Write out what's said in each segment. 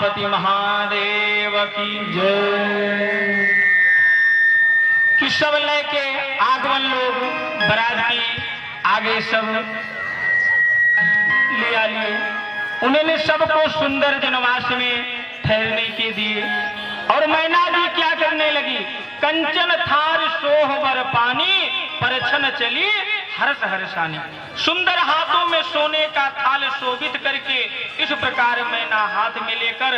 उमापति महादेव की जय। कि सब लेके आगमन लोग बारात की आगे सब ले आ लिए। उन्होंने सबको सुंदर जनवास में ठहरने के दिए। और मैना जी क्या करने लगी? कंचन थार सोहबर पानी परछन चली हर्ष हर्षानी। सुंदर हाथों में सोने का थाल शोभित करके इस प्रकार मैना हाथ में लेकर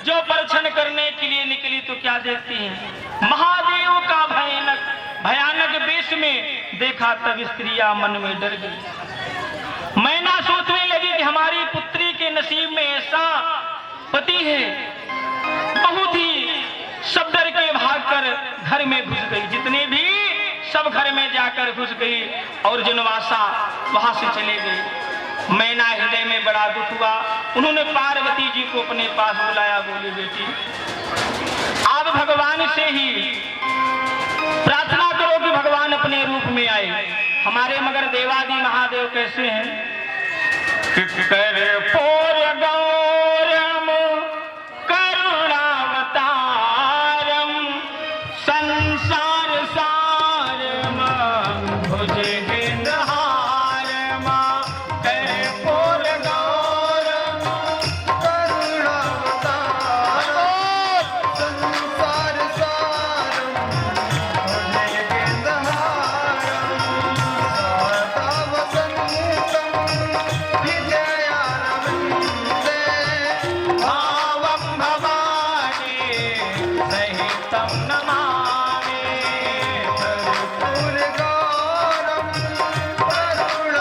जो परछन करने के लिए निकली तो क्या देखती हैं? महादेव का भयानक वेश में देखा तब स्त्रियां मन में डर गई। मैना सोचने लगी कि हमारी पुत्री के नसीब में ऐसा पति है। बहुत ही सब डर के भागकर घर में घुस गई। जितने भी सब घर में जाकर घुस गई और जनवासा वहां से चले गए। मैना हृदय में बड़ा दुख हुआ। उन्होंने पार्वती जी को अपने पास बुलाया। बोली बेटी आप भगवान से ही प्रार्थना करो कि भगवान अपने रूप में आए। हमारे मगर देवादि महादेव कैसे हैं? कर पोर गौरम करुणावतारम संसार सारम भुजगेंद्रहारम। कर पोर गौरम करुणावतारम संसार सारम भुजगेंद्रहारम सातावसंतम विजयानंदे भावं भवानी सहितं नमामि। कर्पूर गौरम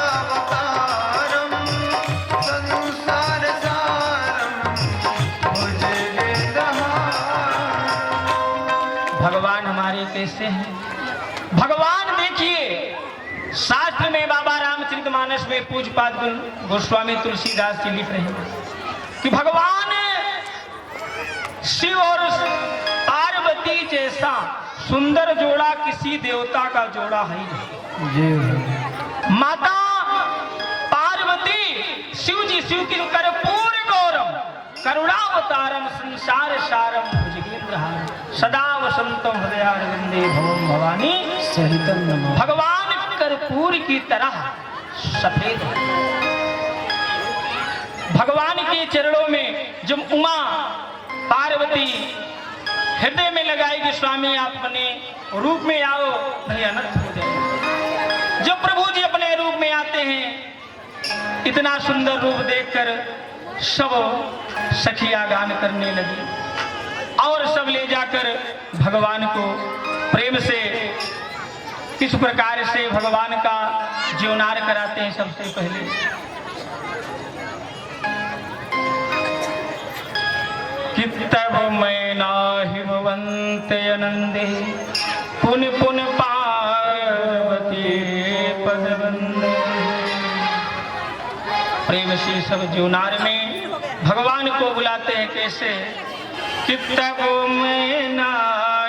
करुणावतारम संसार सारम भुजगेंद्रहारम। भगवान हमारे कैसे हैं? भगवान देखिए शास्त्र में बाबा रामचरितमानस में पूज्यपाद गोस्वामी तुलसीदास जी लिख रहे हैं कि भगवान शिव और पार्वती जैसा सुंदर जोड़ा किसी देवता का जोड़ा है ही नहीं। माता पार्वती शिव जी शिव की कर्पूर गौरम करुणावतारम संसार सारम भुजगेंद्रहारम सदा वसंतम हृदयारविंदे भवम भवानी सहितम नमः। भगवान कर्पूर की तरह सफेद है। भगवान के चरणों में जब उमा पार्वती हृदय में लगाएगी स्वामी आप अपने रूप में आओ नहीं अनर्थ हो जाए। जब प्रभु जी अपने रूप में आते हैं इतना सुंदर रूप देखकर सब सखिया गान करने लगी और सब ले जाकर भगवान को प्रेम से किस प्रकार से भगवान का जीवनार कराते हैं। सबसे पहले कि तब मैना हिमवंत आनंदे पुन पुन पार्वती पद वंदे। प्रेम से सब जीवनार में भगवान को बुलाते हैं। कैसे? कि तब मैना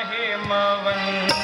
हिमवंत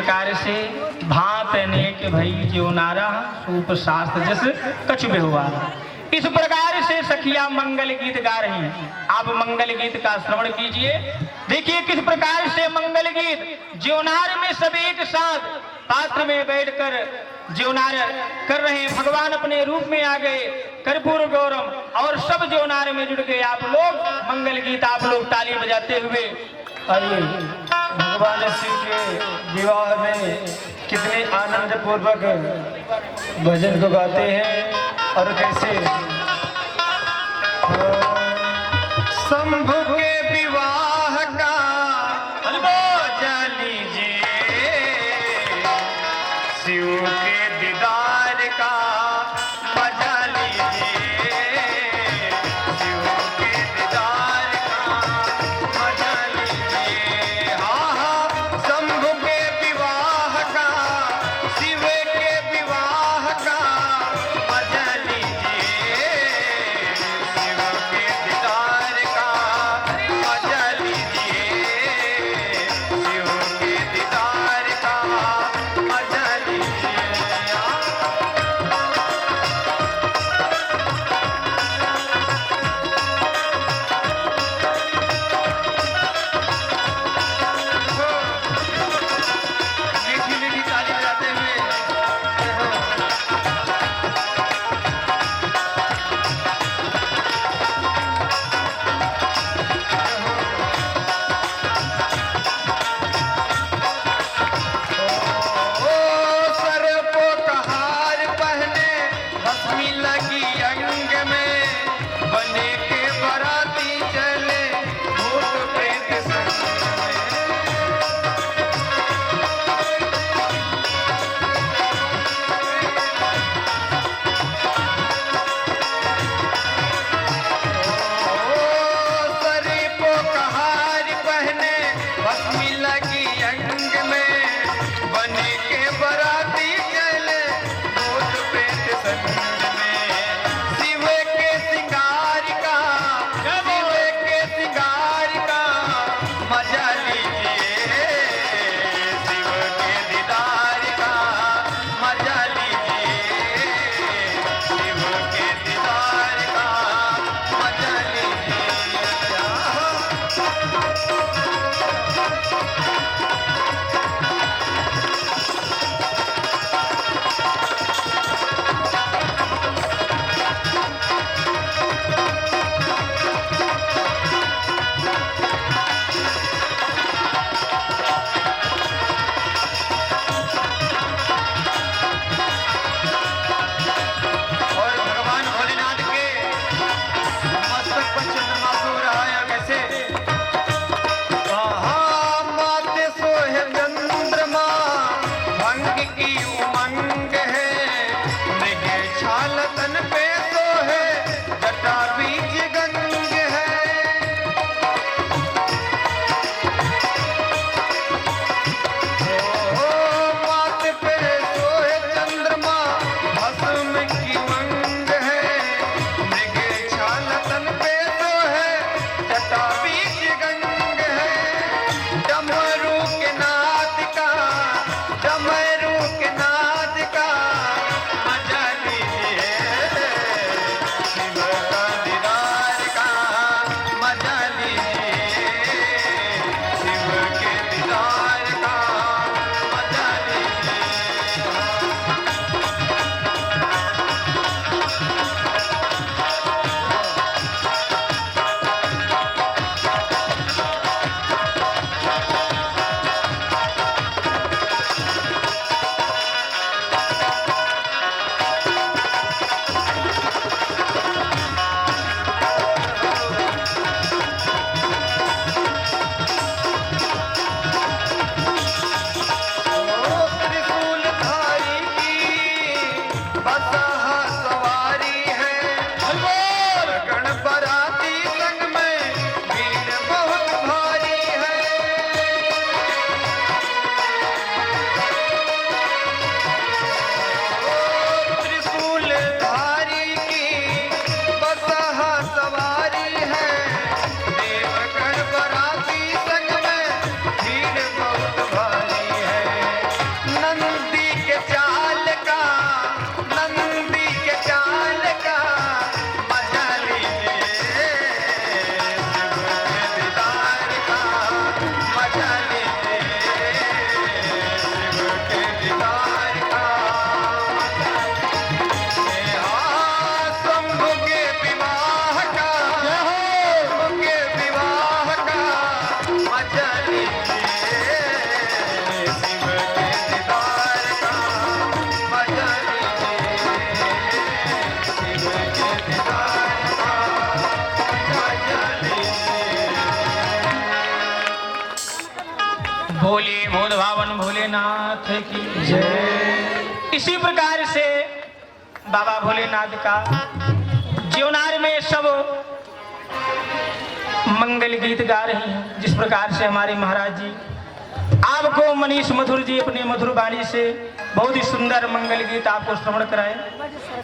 प्रकार से भात अनेक भई जो नारा सूप शास्त्र जस कछु बेहुआरा। इस प्रकार से सखिया मंगल गीत गा रही हैं। आप मंगल गीत का श्रवण कीजिए। देखिए किस प्रकार से मंगल गीत ज्योनार में सब एक साथ पात्र में बैठकर ज्योनार कर रहे हैं। भगवान अपने रूप में आ गए, कर्पूर गौरम और सब ज्योनार में जुड़ गए। आप लोग मंगल गीत आप लोग ताली बजाते हुए अरे भगवान शिव के विवाह में कितने आनंद पूर्वक भजन को गाते हैं और कैसे शंभु के विवाह का मजा लीजिए, शिव के दीदार का मजा लीजिए, शिव के दीदार का मजा लीजिए। हाँ हाँ शंभु के विवाह का, शिव के विवाह का मजा लीजिए, शिव के दीदार का मजा लीजिए, शिव के दीदार का मजा लीजिए। मीठी मीठी ताली बजाते हुए ओ सर को कहार पहने भस्मी लगी अंग में, बने के बराती चले भूत प्रेत संग में। सरी को कहार पहने भस्मी लगी अंग में, बने के बराती चले भूत प्रेत संग में। शिव के सिंगार का, शिव के सिंगार का मजा लीजिए, शिव के दीदार का मजा लीजिए, शिव के दीदार का मजा लीजिए। और भगवान भोलेनाथ के मस्तक पर चंद्रमा सो रहा है कैसे? हाँ माथे सोहे चंद्रमा, भंग की उमंग है, मृग छाल तन पे सोहे, जटा बीज गंग है। ओ माथे पे सोहे चंद्रमा, भस्म की मंग है, मृग छाल तन पे सोहे, जटा बीज गंग है। डमरू के नाद का, डमरू के नाद का मजा लीजिए, नाथ की जय। इसी प्रकार से बाबा भोलेनाथ का जीवनार में सब मंगल गीत गा रही हैं। जिस प्रकार से हमारे महाराज जी आपको मनीष मधुर जी अपने मधुर वाणी से बहुत ही सुंदर मंगल गीत आपको श्रवण कराए,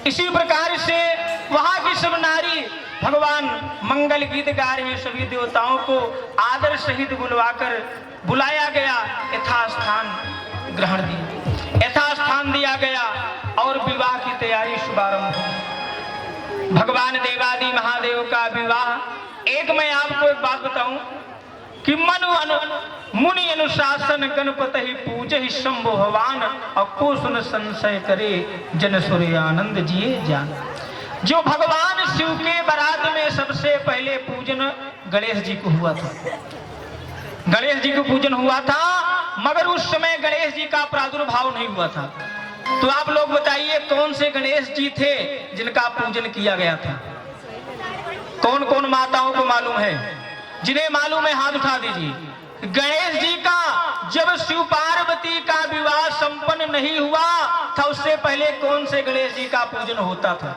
इसी प्रकार से वहां की सब नारी भगवान मंगल गीत गा रहे हैं। सभी देवताओं को आदर सहित बुलवाकर बुलाया गया, यथास्थान ग्रहण दिया, यथास्थान दिया गया और विवाह की तैयारी शुभारंभ हुई। भगवान देवादि महादेव का विवाह। एक मैं आपको एक बात बताऊं कि मुनि अनुशासन गणपति पूजे ही शंभु भगवान और को सुन संशय करे जन सूर्य आनंद जिए जान। जो भगवान शिव के बारात में सबसे पहले पूजन गणेश जी को हुआ था, गणेश जी को पूजन हुआ था, मगर उस समय गणेश जी का प्रादुर्भाव नहीं हुआ था। तो आप लोग बताइए कौन से गणेश जी थे जिनका पूजन किया गया था? कौन कौन माताओं को मालूम है? जिन्हें मालूम है हाथ उठा दीजिए। गणेश जी का जब शिव पार्वती का विवाह संपन्न नहीं हुआ था, उससे पहले कौन से गणेश जी का पूजन होता था?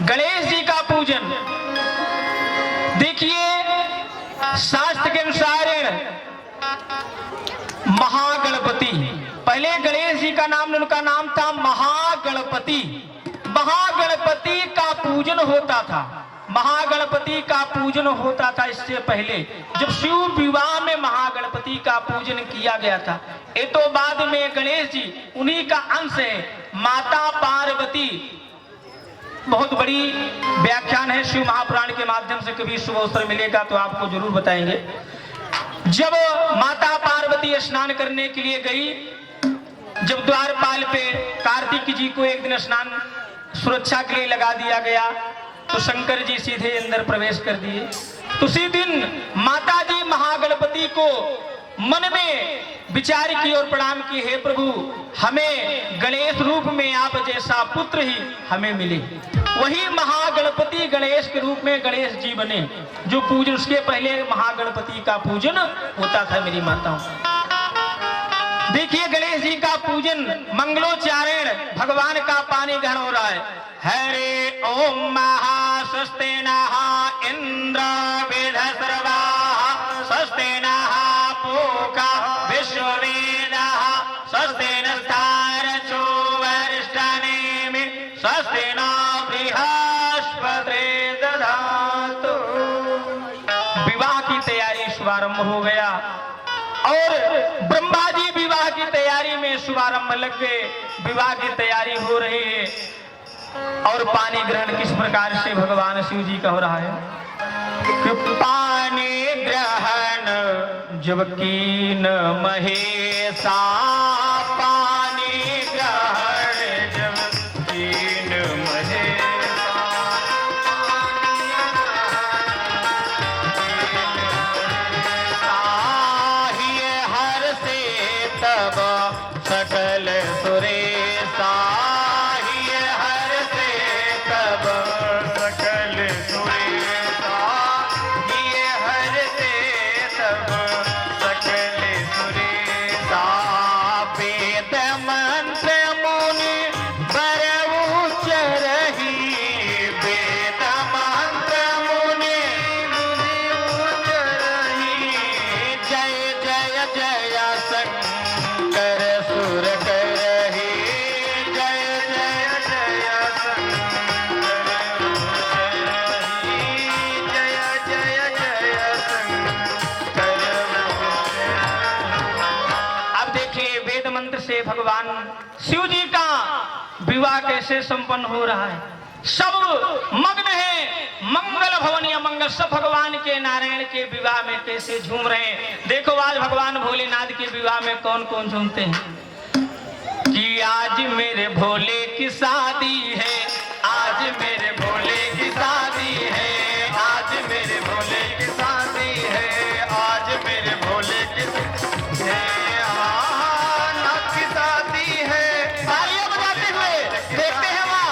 गणेश जी का पूजन देखिए शास्त्र के अनुसार महागणपति, पहले गणेश जी का नाम, उनका नाम था महागणपति। महागणपति का पूजन होता था, महागणपति का पूजन होता था। इससे पहले जब शिव विवाह में महागणपति का पूजन किया गया था, ये तो बाद में गणेश जी उन्हीं का अंश है। माता पार्वती, बहुत बड़ी व्याख्यान है शिव महापुराण के माध्यम से, कभी शुभ अवसर मिलेगा तो आपको जरूर बताएंगे। जब माता पार्वती स्नान करने के लिए गई, जब द्वारपाल पे कार्तिक जी को एक दिन स्नान सुरक्षा के लिए लगा दिया गया, तो शंकर जी सीधे अंदर प्रवेश कर दिए। तो उसी दिन माता जी महागणपति को मन में विचार की और प्रणाम की, हे प्रभु हमें गणेश रूप में आप जैसा पुत्र ही हमें मिले। वही महागणपति गणेश के रूप में गणेश जी बने, जो पूजन उसके पहले महागणपति का पूजन होता था मेरी माताओं। देखिए गणेश जी का पूजन मंगलोच्चारण भगवान का पानी ग्रहण हो रहा है। हरे ओम महास्वस्ते नः इंद्र वेदसर्वा स्वस्ते नः पूका विश्ववेदः स्वस्ते नस्तारचो वरिष्ठनेमि स्वस्ते न बृहस्पति दधातु। विवाह की तैयारी शुभारंभ हो गया और ब्रह्मा जी विवाह की तैयारी में शुभारंभ लग गए। विवाह की तैयारी हो रही है और पानी ग्रहण किस प्रकार से भगवान शिव जी का हो रहा है कि पानी ग्रहण जब कीन महेशा, पानी ग्रहण जब कीन महेशा, हर से तब सकल सुरेशा, हर से तब सकल सुरेशा, ये हर से तब सकल सुरेशा। वेद मंत्र मुनि बर उच्च रही, वेद मंत्र मुनि उच्च रही, जय जय जय शंकर सुर करही, जय जय जय शंकर करही, जय जय जय शंकर। अब देखिए वेद मंत्र से भगवान शिव जी का विवाह कैसे संपन्न हो रहा है। सब मग्न है मंगल भवन या मंगल, सब भगवान के नारायण के विवाह में कैसे झूम रहे हैं। देखो आज भगवान भोलेनाथ के विवाह में कौन कौन झूमते हैं कि आज मेरे भोले की शादी है, आज मेरे भोले की शादी है, आज मेरे भोले की शादी है, आज मेरे भोले की है, नाथ की शादी है। तालियां बजाते हुए देखते हैं वहाँ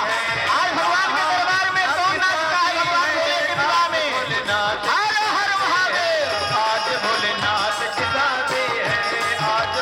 आज भगवान के दरबार में कौन नाचता है भगवान भोले के विवाह में। हर हर महादेव, आज भोलेनाथ की शादी है, आज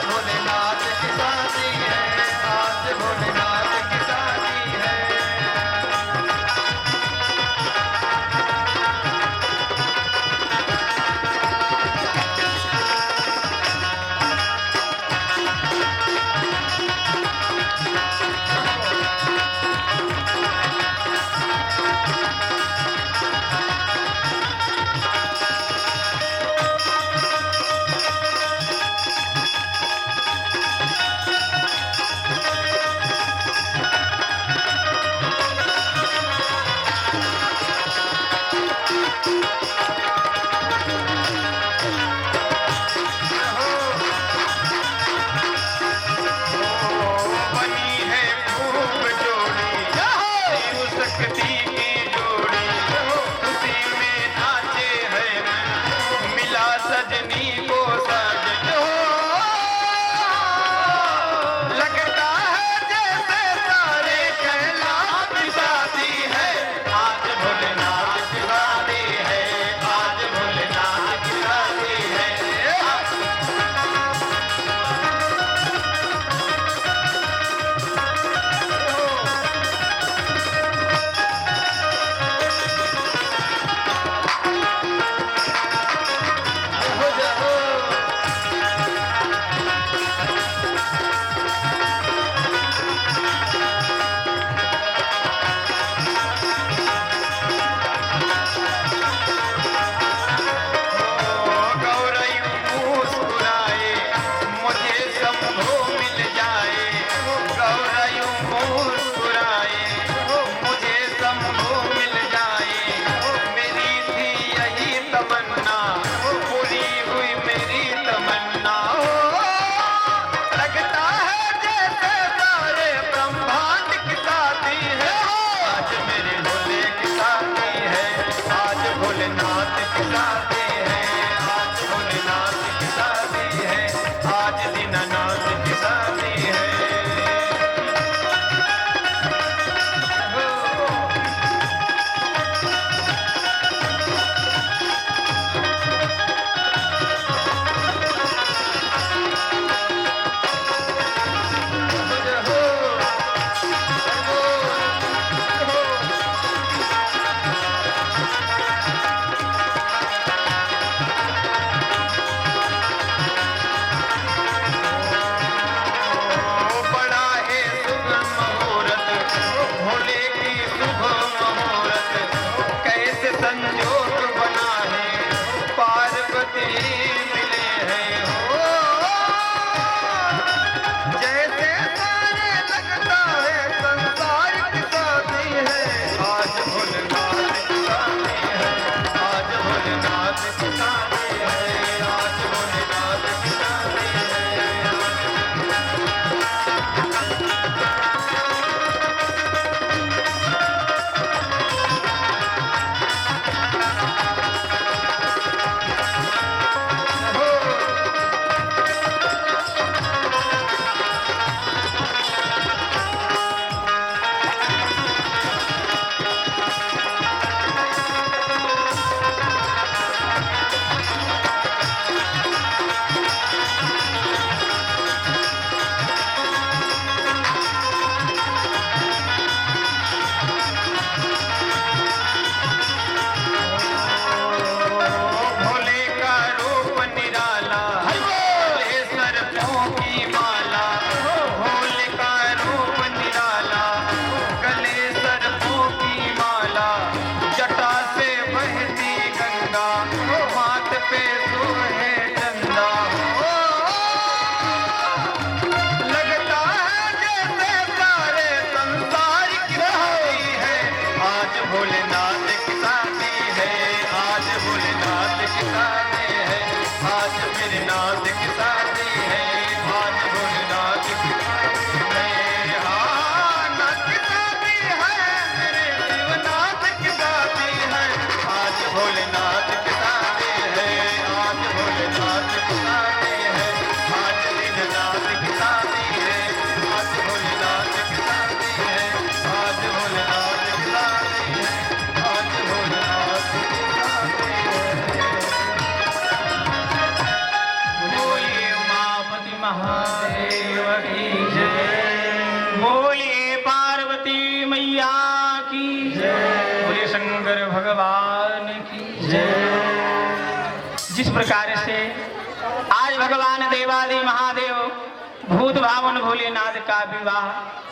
भूत भावन भोलेनाथ का विवाह,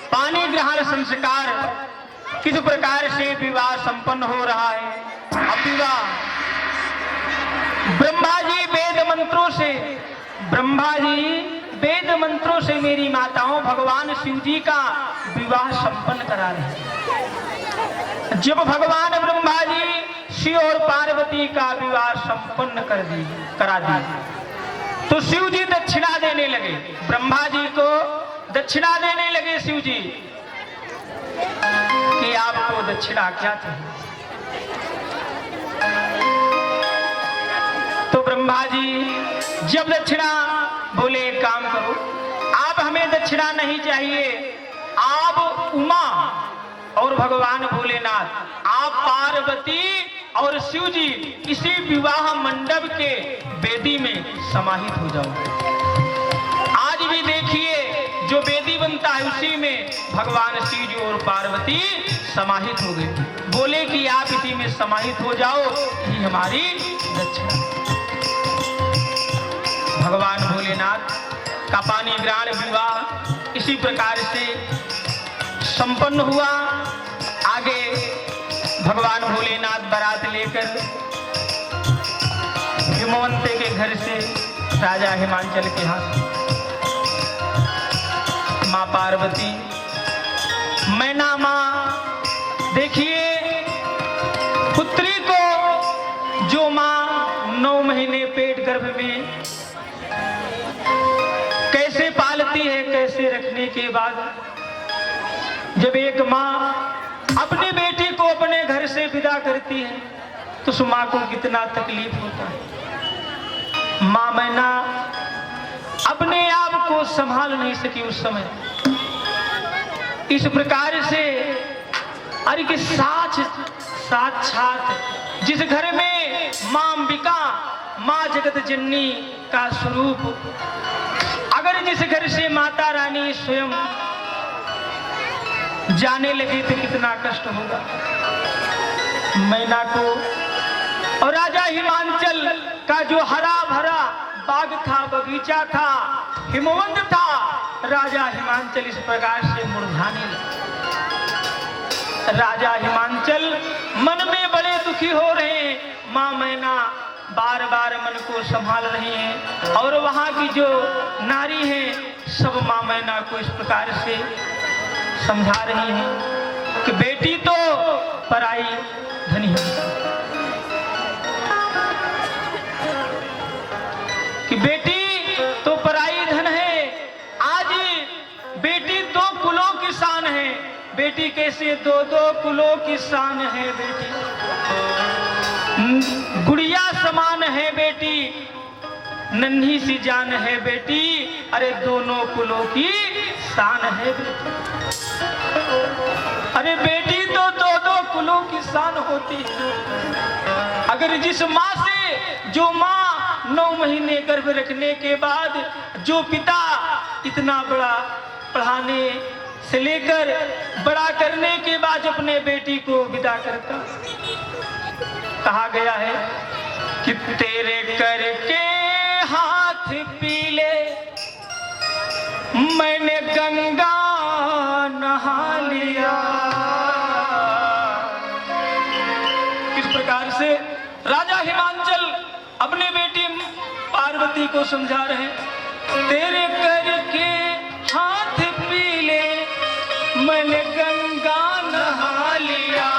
पानी ग्रहण संस्कार किस प्रकार से विवाह संपन्न हो रहा है। अब विवाह ब्रह्मा जी वेद मंत्रों से मेरी माताओं भगवान शिव जी का विवाह संपन्न करा रहे हैं। जब भगवान ब्रह्मा जी शिव और पार्वती का विवाह संपन्न करा दिया तो शिव जी दक्षिणा देने लगे। ब्रह्मा जी को दक्षिणा देने लगे शिव जी कि आपको दक्षिणा क्या चाहिए। तो ब्रह्मा जी जब दक्षिणा बोले, एक काम करो, आप हमें दक्षिणा नहीं चाहिए, आप उमा और भगवान भोलेनाथ, आप पार्वती और शिव जी इसी विवाह मंडप के वेदी में समाहित हो जाओ। आज भी देखिए जो वेदी बनता है उसी में भगवान शिव जी और पार्वती समाहित हो गए। बोले कि आप इसी में समाहित हो जाओ, यही हमारी दक्षिणा। भगवान भोलेनाथ का पानी ग्रहण विवाह इसी प्रकार से संपन्न हुआ। आगे भगवान भोलेनाथ बारात लेकर हिमवंत के घर से राजा हिमांचल के हाथ माँ पार्वती, मैना माँ, देखिए पुत्री को जो माँ 9 महीने पेट गर्भ में कैसे पालती है, कैसे रखने के बाद जब एक माँ अपनी बेटी को अपने घर से विदा करती है तो उस माँ को कितना तकलीफ होता है। माँ मैना अपने आप को संभाल नहीं सकी उस समय। इस प्रकार से अरे कि साक्षात जिस घर में माँ अंबिका, माँ जगत जननी का स्वरूप, अगर जिस घर से माता रानी स्वयं जाने लगी तो कितना कष्ट होगा। मैना को और राजा हिमांचल का जो हरा भरा बाग था, बगीचा था, हिमवंत था, राजा हिमांचल इस प्रकार से मुरझाने लगा। राजा हिमांचल मन में बड़े दुखी हो रहे हैं। माँ मैना बार बार मन को संभाल रही हैं और वहां की जो नारी हैं सब माँ मैना को इस प्रकार से समझा रही हैं कि बेटी तो पराई धनी है, कि बेटी तो पराई धन है। आज बेटी 2 कुलों की शान है। बेटी कैसे 2-2 कुलों की शान है। बेटी गुड़िया समान है, बेटी नन्ही सी जान है। बेटी अरे दोनों कुलों की शान है। बेटी अरे बेटी तो 2-2 कुलों की शान होती है। अगर जिस माँ से जो माँ 9 महीने गर्भ रखने के बाद जो पिता इतना बड़ा पढ़ाने से लेकर बड़ा करने के बाद अपने बेटी को विदा करता, कहा गया है कि तेरे करके हाथ पीले मैंने गंगा नहा लिया। इस प्रकार से राजा हिमांचल अपने बेटी पार्वती को समझा रहे हैं, तेरे करके हाथ पीले मैंने गंगा नहा लिया।